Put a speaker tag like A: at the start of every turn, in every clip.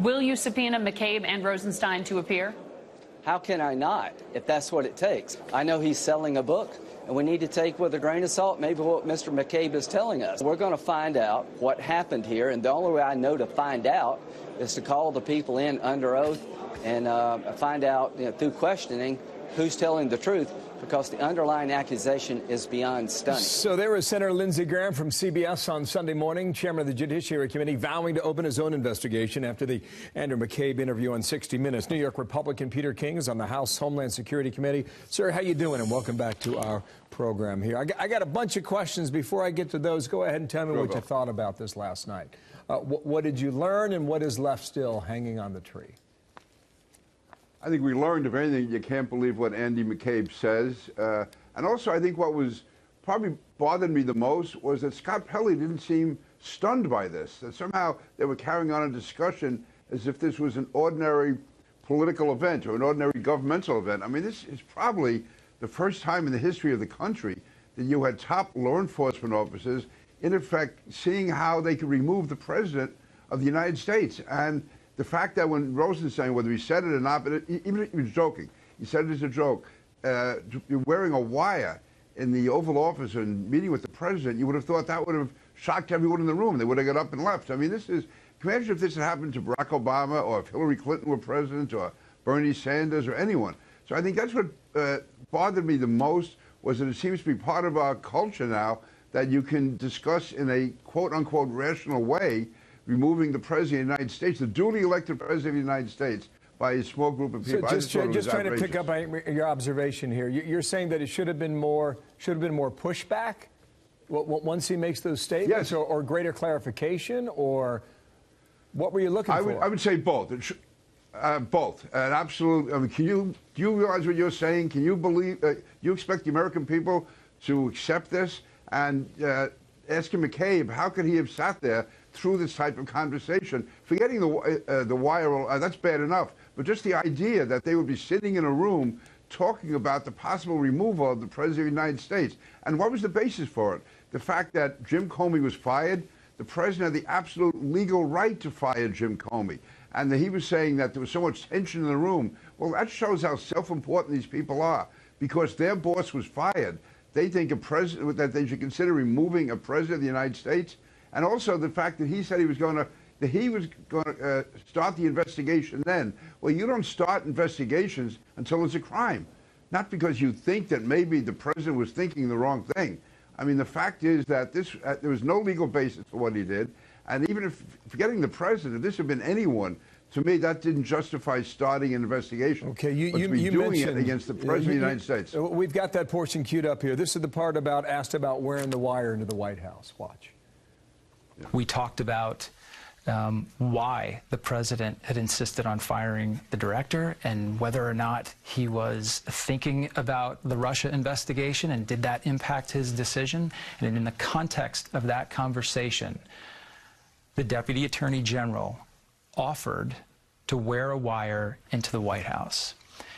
A: Will you subpoena McCabe and Rosenstein to appear?
B: How can I not, if that's what it takes? I know he's selling a book, and we need to take with a grain of salt maybe what Mr. McCabe is telling us. We're going to find out what happened here, and the only way I know to find out is to call the people in under oath and find out, through questioning, who's telling the truth, because the underlying accusation is beyond stunning.
C: So there was Senator Lindsey Graham from CBS on Sunday morning, chairman of the Judiciary Committee, vowing to open his own investigation after the Andrew McCabe interview on 60 Minutes. New York Republican Peter King is on the House Homeland Security Committee. Sir, how you doing? And welcome back to our program here. I got a bunch of questions. Before I get to those, go ahead and tell me what you thought about this last night. What did you learn, and what is left still hanging on the tree?
D: I think we learned, if anything, you can't believe what Andy McCabe says. And also, I think what was probably bothered me the most was that Scott Pelley didn't seem stunned by this, that somehow they were carrying on a discussion as if this was an ordinary political event or an ordinary governmental event. I mean, this is probably the first time in the history of the country that you had top law enforcement officers, in effect, seeing how they could remove the president of the United States. And the fact that when Rosenstein, whether he said it or not, but even if he was joking, he said it as a joke, wearing a wire in the Oval Office and meeting with the president, you would have thought that would have shocked everyone in the room. They would have got up and left. I mean, can you imagine if this had happened to Barack Obama, or if Hillary Clinton were president, or Bernie Sanders, or anyone. So I think that's what bothered me the most, was that it seems to be part of our culture now that you can discuss in a quote-unquote rational way removing the President of the United States, the duly elected President of the United States, by a small group of people.
C: So just trying to pick up your observation here. You're saying that it should have been more pushback once he makes those statements,
D: yes,
C: or greater clarification, or what were you looking for?
D: I would say both. Both. And absolutely. I mean, do you realize what you're saying? Can you believe? You expect the American people to accept this? And asking McCabe, how could he have sat there through this type of conversation, forgetting the wire, that's bad enough, but just the idea that they would be sitting in a room talking about the possible removal of the President of the United States. And what was the basis for it? The fact that Jim Comey was fired. The President had the absolute legal right to fire Jim Comey. And that he was saying that there was so much tension in the room. Well, that shows how self-important these people are. Because their boss was fired, they think that they should consider removing a President of the United States. And also the fact that he said he was going to start the investigation then. Well, you don't start investigations until it's a crime. Not because you think that maybe the president was thinking the wrong thing. I mean, the fact is that there was no legal basis for what he did. And even if, forgetting the president, if this had been anyone, to me, that didn't justify starting an investigation.
C: Okay, you
D: doing it against the President of the United States.
C: We've got that portion queued up here. This is the part asked about wearing the wire into the White House. Watch.
E: We talked about why the president had insisted on firing the director and whether or not he was thinking about the Russia investigation, and did that impact his decision. And in the context of that conversation, the Deputy Attorney General offered to wear a wire into the White House.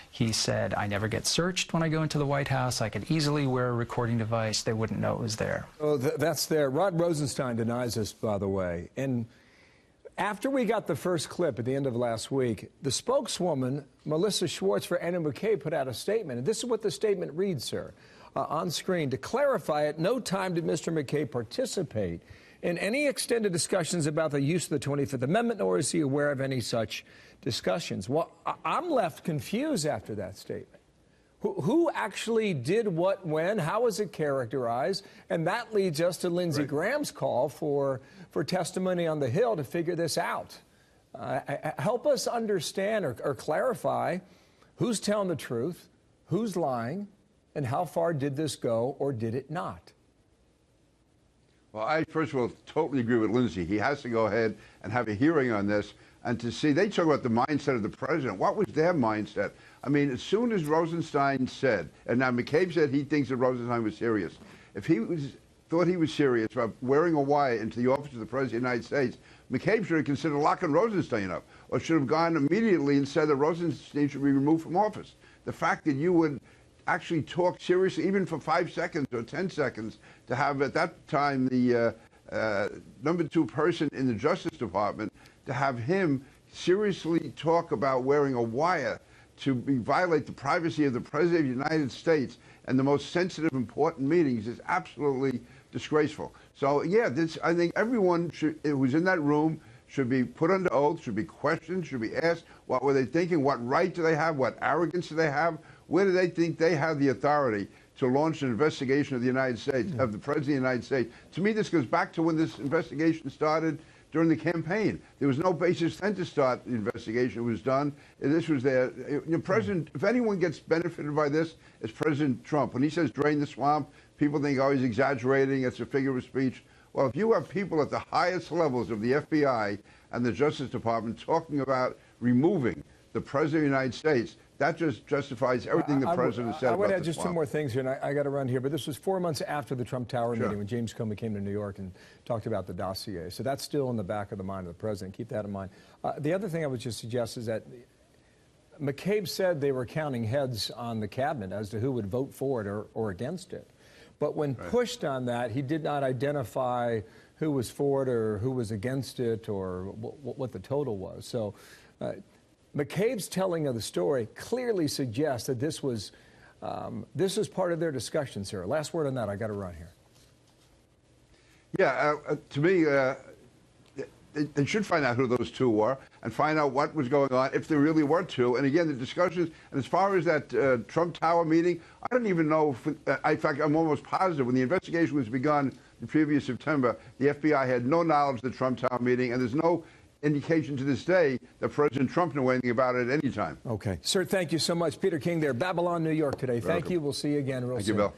E: He said, I never get searched when I go into the White House. I could easily wear a recording device. They wouldn't know it was there.
C: Oh, that's there. Rod Rosenstein denies this, by the way. And after we got the first clip at the end of last week, the spokeswoman, Melissa Schwartz for Andrew McCabe, put out a statement. And this is what the statement reads, sir, on screen. To clarify, at no time did Mr. McCabe participate in any extended discussions about the use of the 25th Amendment, nor is he aware of any such discussions. Well, I'm left confused after that statement. Who actually did what, when, how was it characterized? And that leads us to Lindsey Graham's call for testimony on the Hill to figure this out. Help us understand or clarify who's telling the truth, who's lying, and how far did this go or did it not?
D: Well, I, first of all, totally agree with Lindsey. He has to go ahead and have a hearing on this and to see. They talk about the mindset of the president. What was their mindset? I mean, as soon as Rosenstein said, and now McCabe said he thinks that Rosenstein was serious. If he thought he was serious about wearing a wire into the office of the President of the United States, McCabe should have considered locking Rosenstein up, or should have gone immediately and said that Rosenstein should be removed from office. The fact that you would actually talk seriously, even for 5 seconds or 10 seconds, to have at that time the #2 person in the Justice Department, to have him seriously talk about wearing a wire to violate the privacy of the President of the United States and the most sensitive, important meetings is absolutely disgraceful. So, yeah, I think everyone who's in that room should be put under oath, should be questioned, should be asked what were they thinking, what right do they have, what arrogance do they have, where do they think they have the authority to launch an investigation of the United States, of the President of the United States. To me, this goes back to when this investigation started during the campaign. There was no basis then to start the investigation. It was done. This was there. President, if anyone gets benefited by this, it's President Trump. When he says drain the swamp, people think, oh, he's exaggerating. It's a figure of speech. Well, if you have people at the highest levels of the FBI and the Justice Department talking about removing the President of the United States, that just justifies everything the President said about the swamp.
C: I would add just two more things here, and I got to run here, but this was 4 months after the Trump Tower meeting when James Comey came to New York and talked about the dossier. So that's still in the back of the mind of the President. Keep that in mind. The other thing I would just suggest is that McCabe said they were counting heads on the cabinet as to who would vote for it or against it. But when pushed on that, he did not identify who was for it or who was against it or what the total was. So McCabe's telling of the story clearly suggests that this was part of their discussions here. Last word on that. I got to run here.
D: Yeah, to me, they should find out who those two were and find out what was going on, if there really were two. And again, the discussions, and as far as that Trump Tower meeting, I don't even know if, in fact, I'm almost positive when the investigation was begun the previous September, the FBI had no knowledge of the Trump Tower meeting, and there's no indication to this day that President Trump knew anything about it at any time.
C: Okay. Sir, thank you so much. Peter King there, Babylon, New York today. Thank you. We'll see you again real soon.
D: Thank you, Bill.